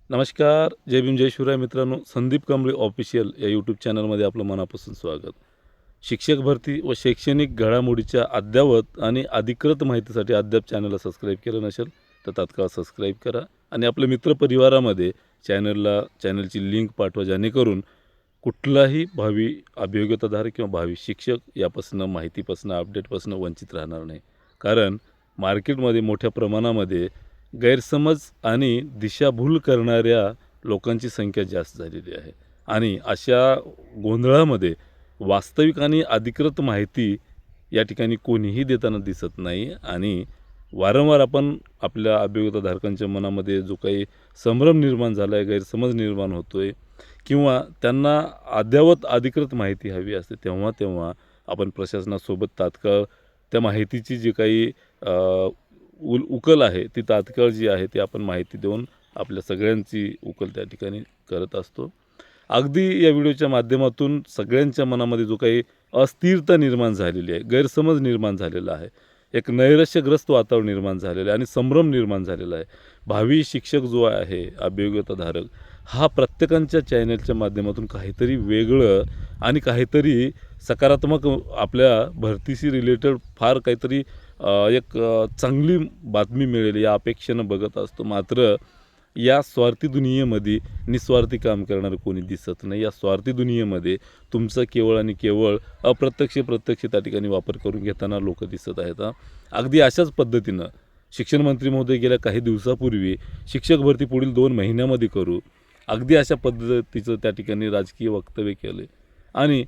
नमस्कार. जय भीम जय शिवराय मित्रांनो. संदीप कांबळे ऑफिशियल या यूट्यूब चॅनलमध्ये आपलं मनापासून स्वागत. शिक्षक भरती व शैक्षणिक घडामोडीच्या अद्ययावत आणि अधिकृत माहितीसाठी अद्याप चॅनलला सबस्क्राईब केलं नसेल तर तात्काळ सबस्क्राईब करा आणि आपल्या मित्रपरिवारामध्ये चॅनलची लिंक पाठवा, जेणेकरून कुठलाही भावी अभियोग्यताधारक किंवा भावी शिक्षक यापासून माहितीपासून अपडेटपासून वंचित राहणार नाही. कारण मार्केटमध्ये मोठ्या प्रमाणामध्ये गैरसमज आणि दिशाभूल करणाऱ्या लोकांची संख्या जास्त झालेली आहे आणि अशा गोंधळामध्ये वास्तविक आणि अधिकृत माहिती या ठिकाणी कोणीही देताना दिसत नाही आणि वारंवार आपण आपल्या अभियोग्यताधारकांच्या मनामध्ये जो काही संभ्रम निर्माण झाला आहे, गैरसमज निर्माण होतो आहे किंवा त्यांना अद्ययावत अधिकृत माहिती हवी असते, तेव्हा आपण प्रशासनासोबत तात्काळ त्या माहितीची जी काही उकल आहे ती तात्काळ जी आहे ती आपण माहिती देऊन आपल्या सगळ्यांची उकल त्या ठिकाणी करत असतो. अगदी या व्हिडिओच्या माध्यमातून सगळ्यांच्या मनामध्ये जो काही अस्थिरता निर्माण झालेली आहे, गैरसमज निर्माण झालेला आहे, एक नैराश्यग्रस्त वातावरण निर्माण झालेलं आहे आणि संभ्रम निर्माण झालेला आहे. भावी शिक्षक जो आहे, अभियोग्यताधारक, हा प्रत्येकाच्या चॅनलच्या माध्यमातून काहीतरी वेगळं आणि काहीतरी सकारात्मक आपल्या भरतीशी रिलेटेड फार काहीतरी चांगली बातमी मिळेल या अपेक्षेनं बघत असतो. मात्र या स्वार्थी दुनियेमध्ये निस्वार्थी काम करणारं कोणी दिसत नाही. या स्वार्थी दुनियेमध्ये तुमचा केवळ आणि केवळ प्रत्यक्ष त्या ठिकाणी वापर करून घेताना लोक दिसत आहेत. अगदी अशाच पद्धतीनं शिक्षण मंत्री महोदय गेल्या काही दिवसापूर्वी शिक्षक भरती पुढील 2 महिन्यामध्ये करू, अगदी अशा पद्धतीचं त्या ठिकाणी राजकीय वक्तव्य केले आणि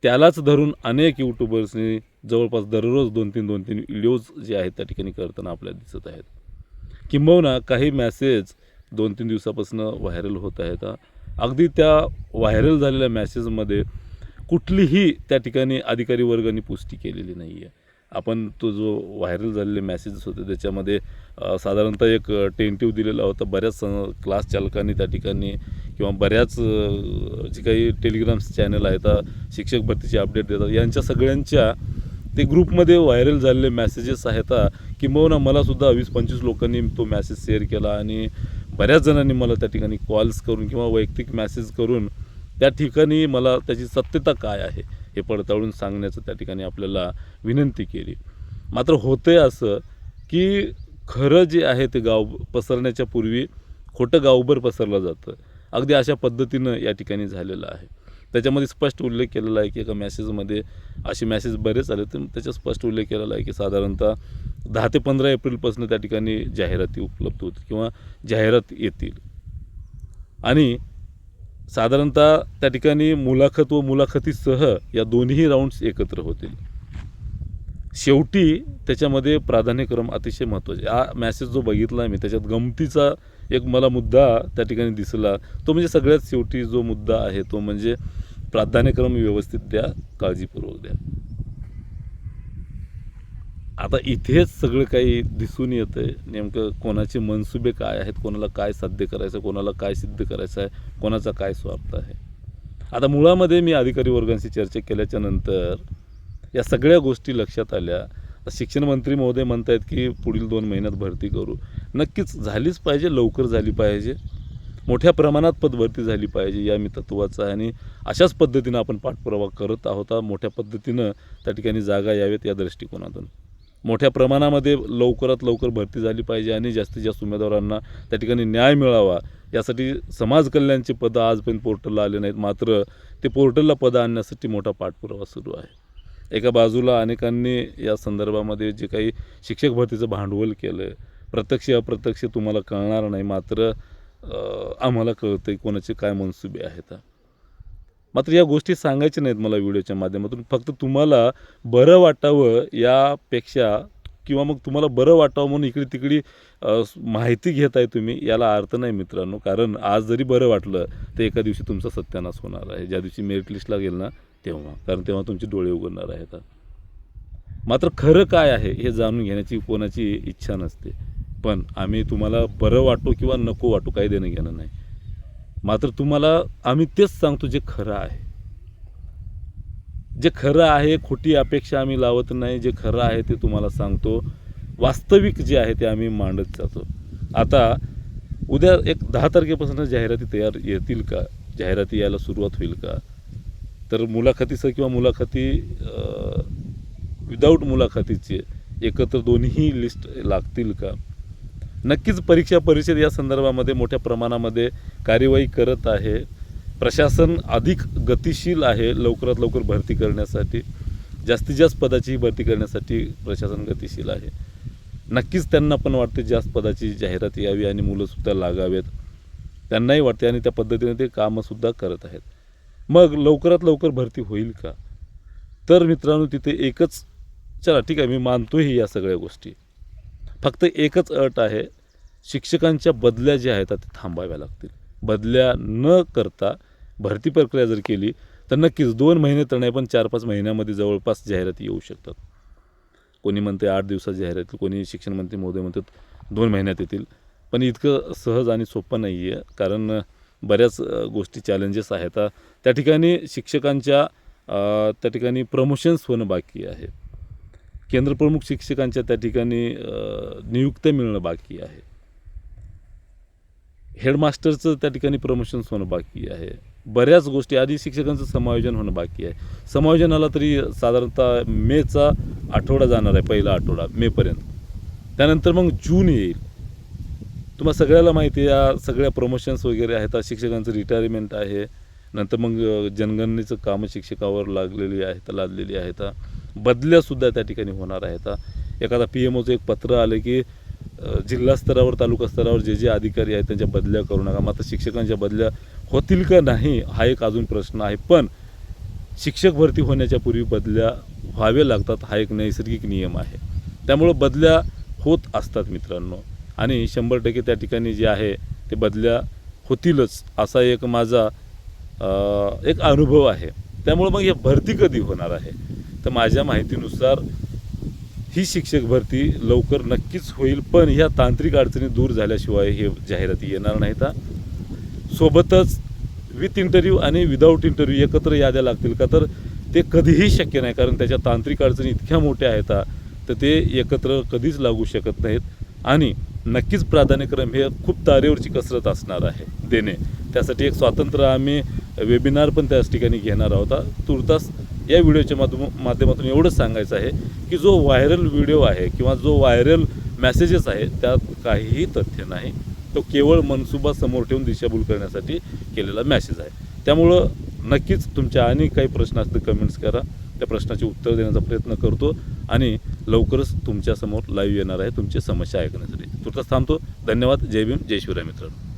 त्यालाच धरून अनेक यूट्यूबर्सनी जवळपास दररोज 2-3 व्हिडिओज जे आहेत त्या ठिकाणी करताना आपल्याला दिसत आहेत. किंबहुना काही मॅसेज 2-3 दिवसापासून व्हायरल होत आहेत. अगदी त्या व्हायरल झालेल्या मॅसेजमध्ये कुठलीही त्या ठिकाणी अधिकारी वर्गाने पुष्टी केलेली नाही आहे. आपण तो जो व्हायरल झालेले मॅसेजेस होते त्याच्यामध्ये साधारणतः एक टेंटिव्ह दिलेला होता. बऱ्याच क्लास चालकांनी त्या ठिकाणी किंवा बऱ्याच जे काही टेलिग्राम्स चॅनल आहेत शिक्षक भरतीचे अपडेट देतात, यांच्या सगळ्यांच्या ते ग्रुपमध्ये व्हायरल झालेले मॅसेजेस आहेत. किंबहुना मलासुद्धा 20-25 लोकांनी तो मॅसेज शेअर केला आणि बऱ्याच जणांनी मला त्या ठिकाणी कॉल्स करून किंवा वैयक्तिक मॅसेज करून त्या ठिकाणी मला त्याची सत्यता काय आहे हे पडताळून सांगण्याचं त्या ठिकाणी आपल्याला विनंती केली. मात्र होतं आहे असं की खरं जे आहे ते गाव पसरण्याच्या पूर्वी खोटं गावभर पसरलं जातं. अगदी अशा पद्धतीनं या ठिकाणी झालेलं आहे. त्याच्यामध्ये स्पष्ट उल्लेख केलेला आहे की एका मॅसेजमध्ये असे मॅसेज बरेच आले, तर त्याच्यात स्पष्ट उल्लेख केलेला आहे की साधारणतः 10 ते 15 एप्रिलपासून त्या ठिकाणी जाहिराती उपलब्ध होतील किंवा जाहिरात येतील आणि साधारणतः त्या ठिकाणी मुलाखत व मुलाखतीसह या दोन्ही राऊंड्स एकत्र होतील. शेवटी त्याच्यामध्ये प्राधान्यक्रम अतिशय महत्त्वाचे. हा मॅसेज जो बघितला मी त्याच्यात गमतीचा एक मला मुद्दा त्या ठिकाणी दिसला, तो म्हणजे सगळ्यात शेवटी जो मुद्दा आहे तो म्हणजे प्राधान्यक्रम व्यवस्थित द्या, काळजीपूर्वक द्या. आता इथेच सगळं काही दिसून येतं आहे. नेमकं कोणाचे मनसुबे काय आहेत, कोणाला काय साध्य करायचं, कोणाला काय सिद्ध करायचं आहे, कोणाचा काय स्वार्थ आहे. आता मुळामध्ये मी अधिकारी वर्गांशी चर्चा केल्याच्या नंतर या सगळ्या गोष्टी लक्षात आल्या. शिक्षण मंत्री महोदय म्हणत आहेत की पुढील 2 महिन्यात भरती करू. नक्कीच झालीच पाहिजे, लवकर झाली पाहिजे, मोठ्या प्रमाणात पदभरती झाली पाहिजे या मी तत्त्वाचा आहे आणि अशाच पद्धतीनं आपण पाठपुरावा करत आहोत. मोठ्या पद्धतीनं त्या ठिकाणी जागा यावेत या दृष्टिकोनातून मोठ्या प्रमाणामध्ये लवकरात लवकर भरती झाली पाहिजे आणि जास्तीत जास्त उमेदवारांना त्या ठिकाणी न्याय मिळावा यासाठी समाज कल्याणची पदं आजपर्यंत पोर्टलला आले नाहीत. मात्र ते पोर्टलला पदं आणण्यासाठी मोठा पाठपुरावा सुरू आहे. एका बाजूला अनेकांनी या संदर्भामध्ये जे काही शिक्षक भरतीचं भांडवल केलं आहे, प्रत्यक्ष अप्रत्यक्ष तुम्हाला कळणार नाही, मात्र आम्हाला कळतं कोणाचे काय मनसुबे आहेत. मात्र या गोष्टी सांगायच्या नाहीत मला व्हिडिओच्या माध्यमातून. फक्त तुम्हाला बरं वाटावं यापेक्षा किंवा मग तुम्हाला बरं वाटावं म्हणून इकडे तिकडे माहिती घेताय तुम्ही, याला अर्थ नाही मित्रांनो. कारण आज जरी बरं वाटलं तर एका दिवशी तुमचा सत्यानाश होणार आहे, ज्या दिवशी मेरिट लिस्टला गेल ना तेव्हा. कारण तेव्हा तुमचे डोळे उघडणार आहेत. मात्र खरं काय आहे हे जाणून घेण्याची कोणाची इच्छा नसते. पण आम्ही तुम्हाला बरं वाटो किंवा नको वाटो काही देणं घेणं नाही. मात्र तुम्हाला आम्ही तेच सांगतो जे खरं आहे. जे खरं आहे, खोटी अपेक्षा आम्ही लावत नाही. जे खरं आहे ते तुम्हाला सांगतो. वास्तविक जे आहे ते आम्ही मांडत जातो. आता उद्या एक 10 तारखेपासून जाहिराती तयार येतील का, जाहिराती यायला सुरुवात होईल का, तर मुलाखतीचं किंवा मुलाखती विदाऊट मुलाखतीचे एकत्र दोन्ही लिस्ट लागतील का? नक्कीच परीक्षा परिषद या संदर्भामध्ये मोठ्या प्रमाणामध्ये कार्यवाही करत आहे. प्रशासन अधिक गतिशील आहे लवकरात लवकर भरती करण्यासाठी, जास्तीत जास्त पदाची भरती करण्यासाठी प्रशासन गतिशील आहे. नक्कीच त्यांना पण वाटते जास्त पदाची जाहिरात यावी आणि मुलंसुद्धा लागावेत, त्यांनाही वाटते आणि त्या पद्धतीने ते कामंसुद्धा करत आहेत. मग लवकरात लवकर भरती होईल का? तर मित्रांनो तिथे एकच, चला ठीक आहे मी मानतोही या सगळ्या गोष्टी, फक्त एकच अट आहे, शिक्षकांच्या बदल्या ज्या आहेत त्या थांबाव्या लागतील. बदल्या न करता भरती प्रक्रिया जर केली तर नक्कीच 2 महिने तर नाही पण 4-5 महिन्यामध्ये जवळपास जाहिराती येऊ शकतात. कोणी म्हणते 8 दिवसात जाहिरात येतील, कोणी शिक्षण मंत्री महोदय म्हणतात 2 महिन्यात येतील. पण इतकं सहज आणि सोपं नाही आहे, कारण बऱ्याच गोष्टी चॅलेंजेस आहेत. त्या ठिकाणी शिक्षकांच्या त्या ठिकाणी प्रमोशन्स होणं बाकी आहे, केंद्रप्रमुख शिक्षकांच्या त्या ठिकाणी नियुक्त्या मिळणं बाकी आहे, हेडमास्टरचं त्या ठिकाणी प्रमोशन्स होणं बाकी आहे, बऱ्याच गोष्टी आधी शिक्षकांचं समायोजन होणं बाकी आहे. समायोजनाला तरी साधारणतः मेचा आठवडा जाणार आहे, पहिला आठवडा मेपर्यंत, त्यानंतर मग जून येईल. तुम्हाला सगळ्याला माहिती आहे या सगळ्या प्रमोशन्स वगैरे आहेत, शिक्षकांचं रिटायरमेंट आहे, नंतर मग जनगणनेचं कामं शिक्षकावर लादलेली आहेत, बदल्यासुद्धा त्या ठिकाणी होणार आहेत. एखादा PMOचं एक पत्र आलं की जिल्हा स्तरावर तालुका स्तरावर जे अधिकारी आहेत त्यांच्या बदल्या करू नका. मात्र शिक्षकांच्या बदल्या होतील का नाही हा एक अजून प्रश्न आहे. पण शिक्षक भरती होण्याच्या पूर्वी बदल्या व्हाव्या लागतात, हा एक नैसर्गिक नियम आहे. त्यामुळं बदल्या होत असतात मित्रांनो, आणि 100% त्या ठिकाणी जे आहे ते बदल्या होतीलच असा एक माझा एक अनुभव आहे. त्यामुळं मग हे भरती कधी होणार आहे, तर माझ्या माहितीनुसार ही शिक्षक भरती लवकर नक्कीच होईल, पण ह्या तांत्रिक अडचणी दूर झाल्याशिवाय हे जाहिराती येणार नाहीत. सोबतच विथ इंटरव्ह्यू आणि विदाऊट इंटरव्ह्यू एकत्र याद्या लागतील का, तर ते कधीही शक्य नाही, कारण त्याच्या तांत्रिक अडचणी इतक्या मोठ्या आहेत तर ते एकत्र कधीच लागू शकत नाहीत. आणि नक्कीच प्राधान्यक्रम हे खूप तारेवरची कसरत असणार आहे देणे. त्यासाठी एक स्वातंत्र्य आम्ही वेबिनार पण त्याच ठिकाणी घेणार आहोत. तुर्तास या व्हिडिओच्या माध्यमातून एवढंच सांगायचं आहे की जो व्हायरल व्हिडिओ आहे किंवा जो व्हायरल मेसेजेस आहे त्यात काहीही तथ्य नाही, तो केवळ मनसुबा समोर ठेवून दिशाभूल करण्यासाठी केलेला मेसेज आहे. त्यामुळं नक्कीच तुमच्या आणि काही प्रश्न असतील कमेंट्स करा, त्या प्रश्नाचे उत्तर देण्याचा प्रयत्न करतो आणि लवकरच तुमच्यासमोर लाईव्ह येणार आहे तुमची समस्या ऐकण्यासाठी. तुर्तास थांबतो. धन्यवाद. जय भीम, जय शिवराय मित्रांनो.